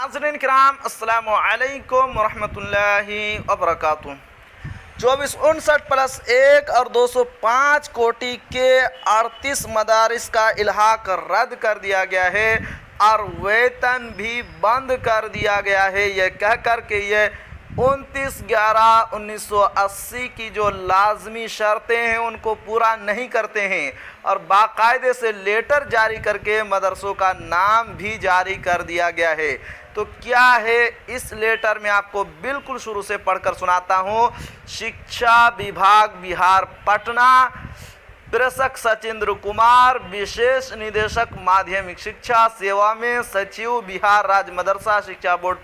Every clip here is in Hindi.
नाज़रीन किराम अस्सलामु अलैकुम वरहमतुल्लाहि वबरकातुहू। 2459+1 और 205 कोटि के 38 मदारिस का इल्हाक रद्द कर दिया गया है और वेतन भी बंद कर दिया गया है, यह कह कर के ये 29/11/1980 की जो लाजमी शर्तें हैं उनको पूरा नहीं करते हैं और बाकायदे से लेटर जारी करके मदरसों का नाम भी जारी कर दिया गया है। तो क्या है इस लेटर में, आपको बिल्कुल शुरू से पढ़कर सुनाता हूँ। शिक्षा विभाग बिहार पटना, प्रेषक सचिंद्र कुमार, विशेष निदेशक माध्यमिक शिक्षा सेवा में, सचिव बिहार राज्य मदरसा शिक्षा बोर्ड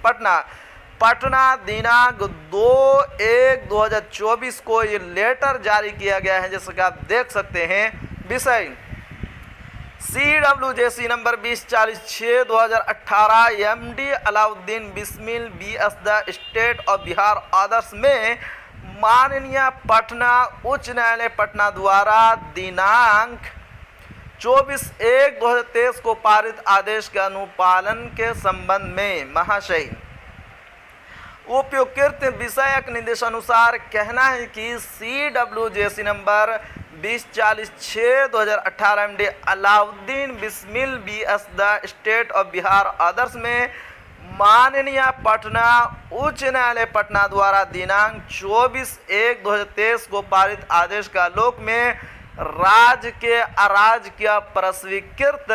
पटना दिनांक 2/1/2024 को ये लेटर जारी किया गया है। जैसा कि आप देख सकते हैं, विषय CWJC number 2046/2018 MD Alauddin Bismil BS the state of Bihar आदर्श में माननीय पटना उच्च न्यायालय पटना द्वारा दिनांक 24/1/2023 को पारित आदेश के अनुपालन के संबंध में महाशय उपयुक्त विषयक निर्देशानुसार कहना है कि CWJC number 2046/2018 MD Alauddin Bismil BS the state of Bihar आदर्श में माननीय पटना उच्च न्यायालय पटना द्वारा दिनांक 24/1/2023 को पारित आदेश का आलोक में राज्य के अराजकीय प्रस्वीकृत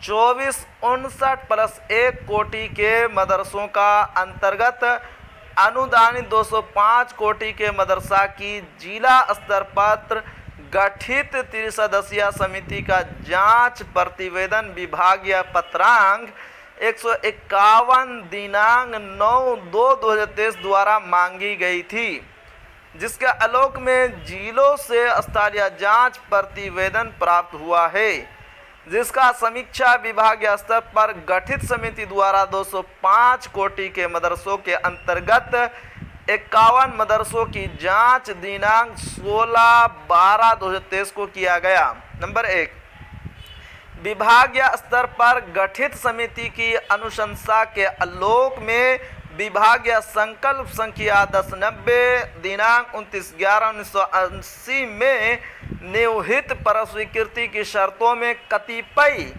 2459+1 कोटि के मदरसों का अंतर्गत अनुदानित 205 कोटि के मदरसा की जिला स्तर पर गठित त्रिसदस्यीय समिति का जांच प्रतिवेदन विभागीय पत्रांक 151 दिनांक 9/2/2023 द्वारा मांगी गई थी, जिसके आलोक में जिलों से स्तरीय जांच प्रतिवेदन प्राप्त हुआ है, जिसका समीक्षा विभागीय स्तर पर गठित समिति द्वारा 205 कोटि के मदरसों के अंतर्गत 51 मदरसों की जांच दिनांक 16/12/2023 को किया गया। नंबर 1, विभागीय स्तर पर गठित समिति की अनुशंसा के आलोक में विभागीय संकल्प संख्या 1090 दिनांक 29/11/1980 में निहित प्रस्वीकृति की शर्तों में कतिपय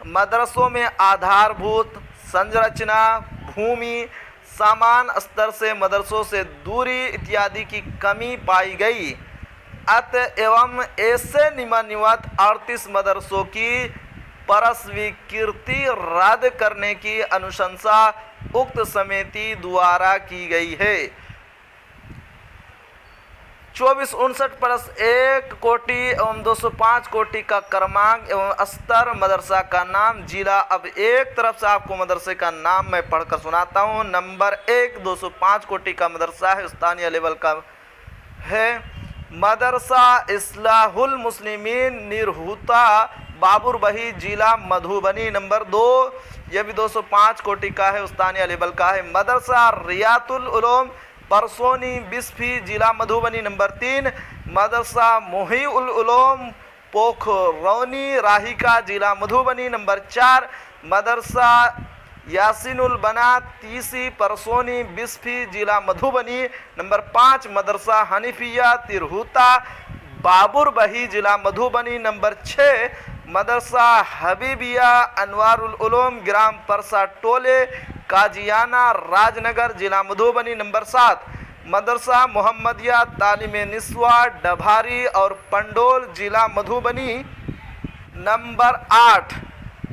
मदरसों में आधारभूत संरचना, भूमि, समान स्तर से मदरसों से दूरी इत्यादि की कमी पाई गई। एवं ऐसे निम्नलिखित 38 मदरसों की प्रस्वीकृति रद्द करने की अनुशंसा उक्त समिति द्वारा की गई है। 2459+1 कोटि एवं 205 कोटि का क्रमांक एवं स्तर, मदरसा का नाम, जिला। अब एक तरफ से आपको मदरसे का नाम मैं पढ़कर सुनाता हूँ। नंबर 1, 205 कोटि का मदरसा है, स्थानीय लेवल का है मदरसा इस्लाहुल मुस्लिमीन निरहुता बाबुरबही, जिला मधुबनी। नंबर 2, यह भी 205 कोटि का है, स्थानीय लेवल का है मदरसा रियातुल उलूम परसोनी बिस्फी, जिला मधुबनी। नंबर 3, मदरसा मुहीउल उलूम पोखरौनी राहिका, जिला मधुबनी। नंबर 4, मदरसा यासीनुल बनात तीसी परसोनी बिस्फी, जिला मधुबनी। नंबर 5, मदरसा हनीफिया तिरहुता बाबुरबही, जिला मधुबनी। नंबर 6, मदरसा हबीबिया अनवारुल उलूम ग्राम परसा टोले काजियाना राजनगर, जिला मधुबनी। नंबर 7, मदरसा मोहम्मदिया तालीम निस्वा डभारी और पंडोल, जिला मधुबनी। नंबर 8,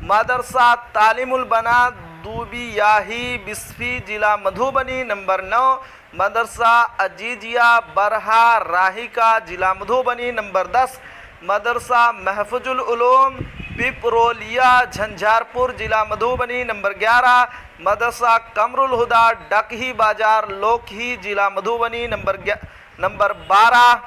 मदरसा तालीमुल बनात दूबियाही बिस्फी, जिला मधुबनी। नंबर 9, मदरसा अजीजिया बरहा राहिका, जिला मधुबनी। नंबर 10, मदरसा महफुजुल उलूम पिपरोलिया झंझारपुर, जिला मधुबनी। नंबर 11, मदरसा कमरुल हुदा डकही बाजार लोकही, जिला मधुबनी। नंबर 11,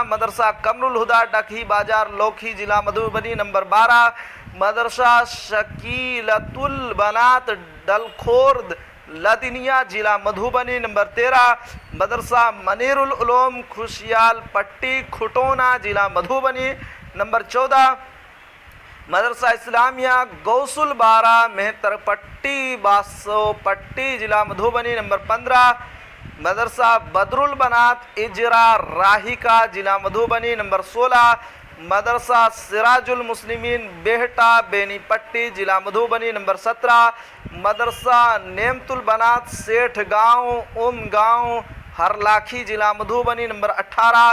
मदरसा कमरुल हुदा डकही बाजार लोकही, जिला मधुबनी। नंबर 12, मदरसा शकीलतुल बनात डलखोर्द लदिनिया, जिला मधुबनी। नंबर 13, मदरसा मनीरुल उलूम खुशियाल पट्टी खुटोना, जिला मधुबनी। नंबर 14, मदरसा इस्लामिया गौसुल बारा मेहतरपट्टी बासोपट्टी जिला मधुबनी नंबर 15। मदरसा बदरुल बनात इजरा राहिका जिला मधुबनी नंबर 16। मदरसा सिराजुल मुस्लिमीन बेहटा बेनीपट्टी जिला मधुबनी नंबर 17। मदरसा नेमतुल बनात सेठ गांव गांव हरलाखी जिला मधुबनी नंबर 18।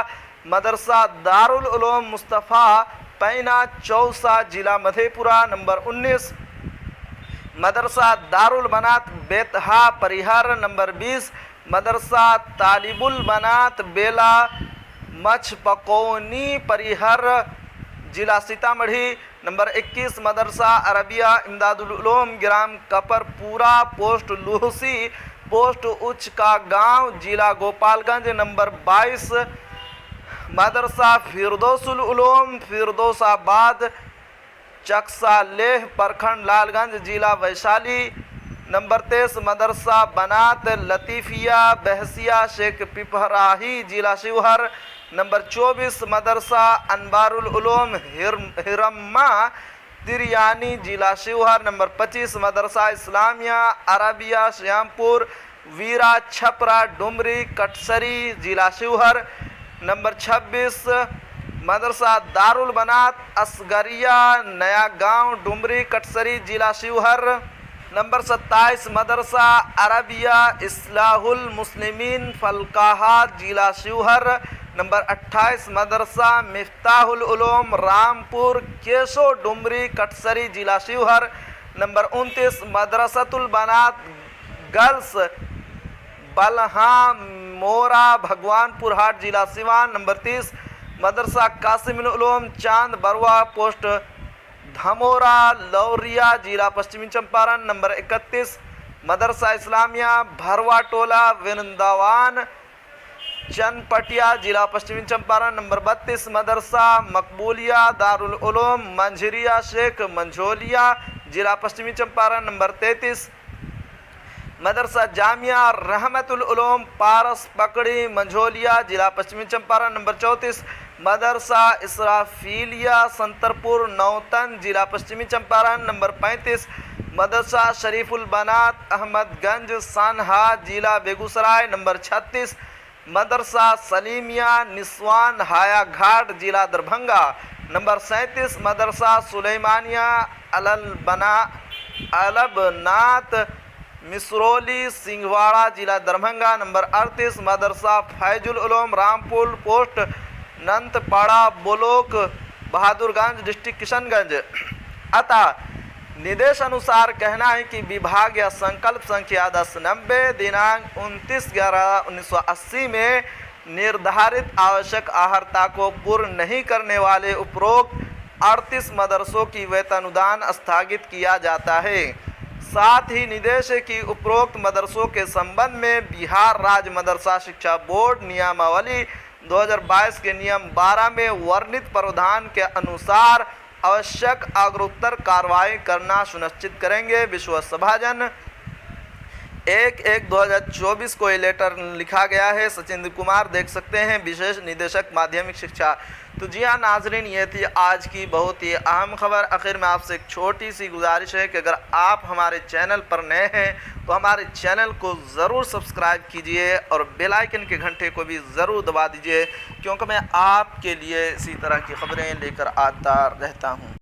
मदरसा दारुल उलूम मुस्तफ़ा पैना चौसा जिला मधेपुरा नंबर 19। मदरसा दारुल बनात बेतहा परिहर नंबर 20। मदरसा तालिबुल बनात बेला मछपकौनी परिहर जिला सीतामढ़ी नंबर 21। मदरसा अरबिया इमदादुल उलूम ग्राम कपरपुरा पोस्ट लुहसी पोस्ट उच्च का गांव जिला गोपालगंज नंबर 22। मदरसा फिरदौसुल उलूम फिरदौसाबाद चकसा लेह प्रखंड लालगंज जिला वैशाली नंबर 23। मदरसा बनात लतीफ़िया बहसिया शेख पिपराही जिला शिवहर नंबर 24। मदरसा अनबारुल उलूम हिरम्मा तिरियानी जिला शिवहर नंबर 25। मदरसा इस्लामिया अरबिया श्यामपुर वीरा छपरा डुमरी कटसरी जिला शिवहर नंबर 26। मदरसा दारुल बनात असगरिया नया गांव डुमरी कटसरी जिला शिवहर नंबर 27। मदरसा अरबिया इस्लाहुल मुस्लिमीन फलकाहा जिला शिवहर नंबर 28। मदरसा मिफ्ताहुल उलूम रामपुर केसो डुमरी कटसरी जिला शिवहर नंबर 29। मदरसतुल बनात गर्ल्स बलहा मोरा भगवानपुर हाट जिला सिवान नंबर 30। मदरसा कासिमुल उलूम चांद बरवा पोस्ट धमोरा लौरिया जिला पश्चिमी चंपारण नंबर 31। मदरसा इस्लामिया भरवा टोला वृंदावन चनपटिया जिला पश्चिमी चंपारण नंबर 32। मदरसा मकबूलिया दारुल उलूम मंझरिया शेख मंझोलिया जिला पश्चिमी चंपारण नंबर 33। मदरसा जामिया रहमतुल उलूम पारस पकड़ी मंझोलिया जिला पश्चिमी चंपारण नंबर 34। मदरसा इसराफिलिया संतरपुर नौतन जिला पश्चिमी चंपारण नंबर 35। मदरसा शरीफुल बनात अहमदगंज सानहा जिला बेगूसराय नंबर 36। मदरसा सलीमिया निस्वान हाया घाट जिला दरभंगा नंबर 37। मदरसा सुलेमानिया अलबनात मिसरोली सिंहवाड़ा जिला दरभंगा नंबर 38। मदरसा Faizul Uloom Rampur post Nantpara block Bahadurganj district Kishanganj. अतः निर्देश अनुसार कहना है कि विभाग या संकल्प संख्या 1090 दिनांक 29/11/1980 में निर्धारित आवश्यक आहर्ता को पूर्ण नहीं करने वाले उपरोक्त 38 मदरसों की वेतनुदान स्थगित किया जाता है। साथ ही निर्देश है कि उपरोक्त मदरसों के संबंध में बिहार राज्य मदरसा शिक्षा बोर्ड नियमावली 2022 के नियम 12 में वर्णित प्रावधान के अनुसार आवश्यक अग्रोत्तर कार्रवाई करना सुनिश्चित करेंगे। विश्वास सभाजन 1/1/2024 को ये लेटर लिखा गया है। सचिंद्र कुमार देख सकते हैं, विशेष निदेशक माध्यमिक शिक्षा। तो जी हाँ नाजरीन, ये थी आज की बहुत ही अहम खबर। आखिर में आपसे एक छोटी सी गुजारिश है कि अगर आप हमारे चैनल पर नए हैं तो हमारे चैनल को ज़रूर सब्सक्राइब कीजिए और बेल आइकन के घंटे को भी ज़रूर दबा दीजिए, क्योंकि मैं आपके लिए इसी तरह की खबरें लेकर आता रहता हूँ।